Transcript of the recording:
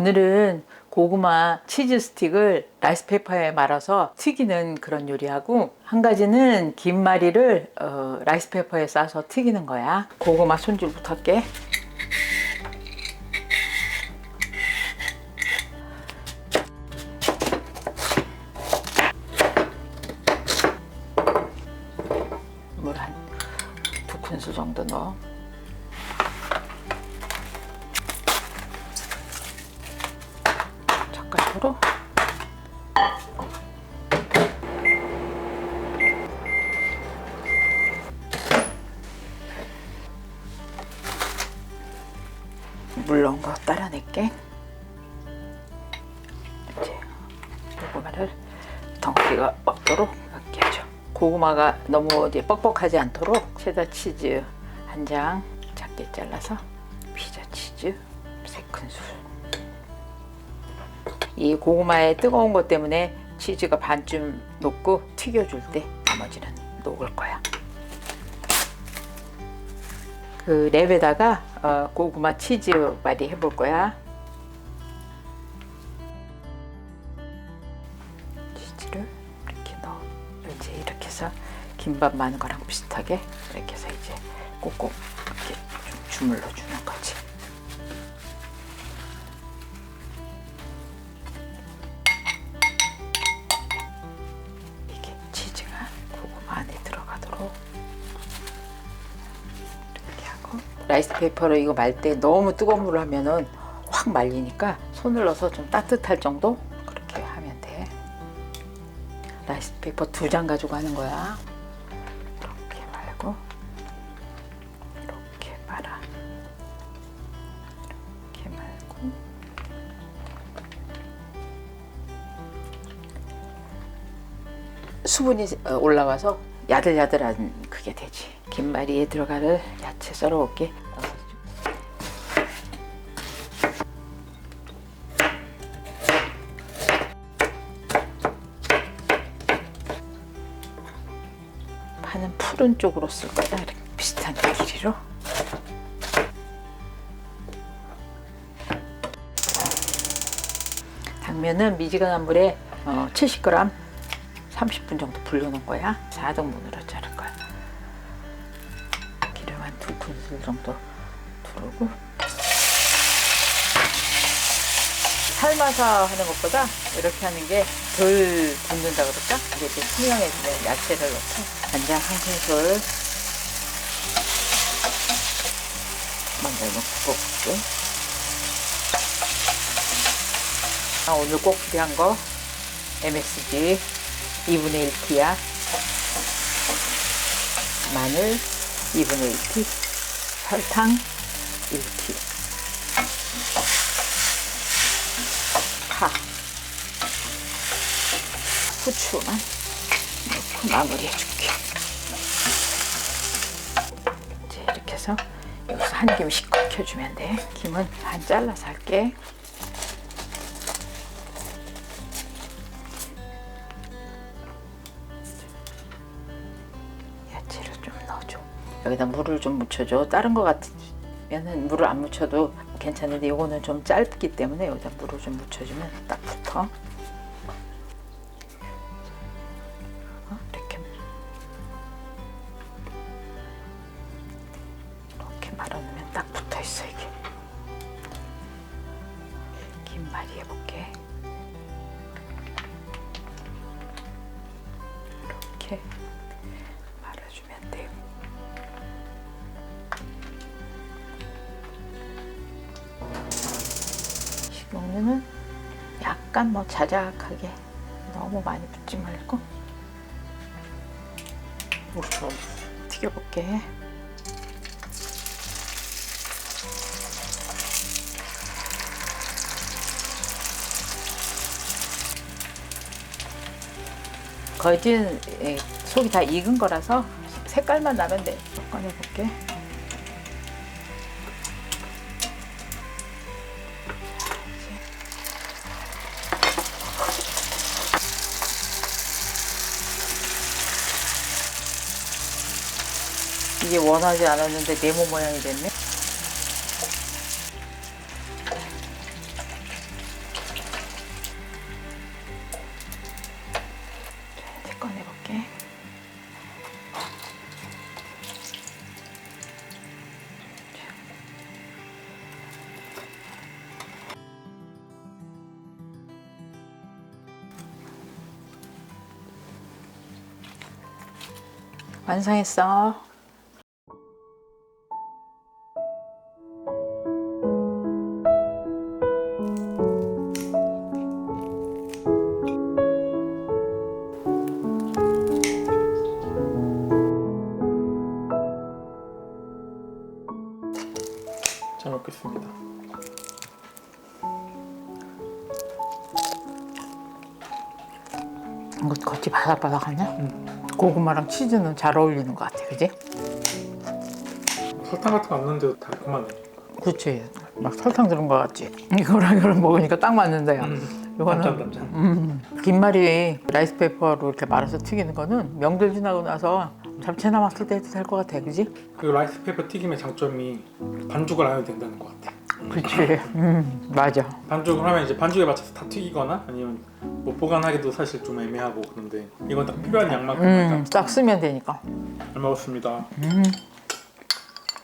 오늘은 고구마 치즈 스틱을 라이스페이퍼에 말아서 튀기는 그런 요리하고, 한 가지는 김말이를 라이스페이퍼에 싸서 튀기는 거야. 고구마 손질부터 할게. 물 한 2큰술 정도 넣어. 젓가락으로 물 넣은 거 따라낼게. 이제 고구마를 덩어리가 없도록 이렇게 해줘. 고구마가 너무 이제 뻑뻑하지 않도록 체다 치즈 한 장 작게 잘라서, 피자 치즈 3큰술. 이 고구마의 뜨거운 것 때문에 치즈가 반쯤 녹고 튀겨줄 때 나머지는 녹을 거야. 그 랩에다가 고구마 치즈 말이 해볼 거야. 치즈를 이렇게 넣어. 이제 이렇게 해서 김밥 마는 거랑 비슷하게 이렇게 해서 이제 꼭꼭 이렇게 좀 주물러 주는 거지. 이게 치즈가 고구마 안에 들어가도록 이렇게 하고, 라이스페이퍼로 이거 말 때 너무 뜨거운 물을 하면은 확 말리니까 손을 넣어서 좀 따뜻할 정도 그렇게 하면 돼. 라이스페이퍼 2장 가지고 하는 거야. 이렇게 말고 이렇게 말아. 이렇게 말고 수분이 올라와서 야들야들한 그게 되지. 김말이에 들어갈 야채 썰어 올게. 파는 푸른 쪽으로 쓸 거야. 이렇게 비슷한 길이로. 당면은 미지근한 물에 70g 30분 정도 불려놓은 거야. 4등분으로 자를 거야. 기름 한 2큰술 정도 두르고, 삶아서 하는 것보다 이렇게 하는 게 덜 붓는다 그럴까? 이게 이제 투명해지면 야채를 넣고, 간장 1큰술 먼저 넣고 볶을게. 오늘 꼭 필요한 거 MSG 2분의 1티야. 마늘 2분의 1티, 설탕 1티, 파, 후추만 넣고 마무리해줄게. 이제 이렇게 해서 여기서 한 김 식혀주면 돼. 김은 반 잘라서 할게. 여기다 물을 좀 묻혀줘. 다른 거 같으면 물을 안 묻혀도 괜찮은데 이거는 좀 짧기 때문에 여기다 물을 좀 묻혀주면 딱 붙어. 이렇게 말아놓으면 딱 붙어 있어. 이게 김말이 해볼게. 이렇게 말아주면 돼요. 식용유는 약간 자작하게, 너무 많이 붓지 말고. 튀겨볼게. 거진 속이 다 익은 거라서 색깔만 나면 돼. 꺼내볼게. 이게 원하지 않았는데 네모 모양이 됐네. 완성했어. 잘 먹겠습니다. 이거 겉이 바삭바삭하냐? 고구마랑 치즈는 잘 어울리는 것 같아, 그지? 설탕 같은 거 안 넣는데도 달콤하네. 그렇지. 막 설탕 들은 것 같지? 이거랑 이거랑 먹으니까 딱 맞는다, 야. 이거는 담장. 김말이 라이스페이퍼로 이렇게 말아서 튀기는 거는 명절 지나고 나서 잡채 남았을 때 해도 될 것 같아, 그지? 그리고 라이스페이퍼 튀김의 장점이 반죽을 안 해도 된다는 것 같아. 그렇지. 맞아. 반죽을 하면 이제 반죽에 맞춰서 다 튀기거나 아니면 뭐 보관하기도 사실 좀 애매하고 그런데 이건 딱 필요한 양만큼 딱 쓰면 되니까. 잘 먹었습니다.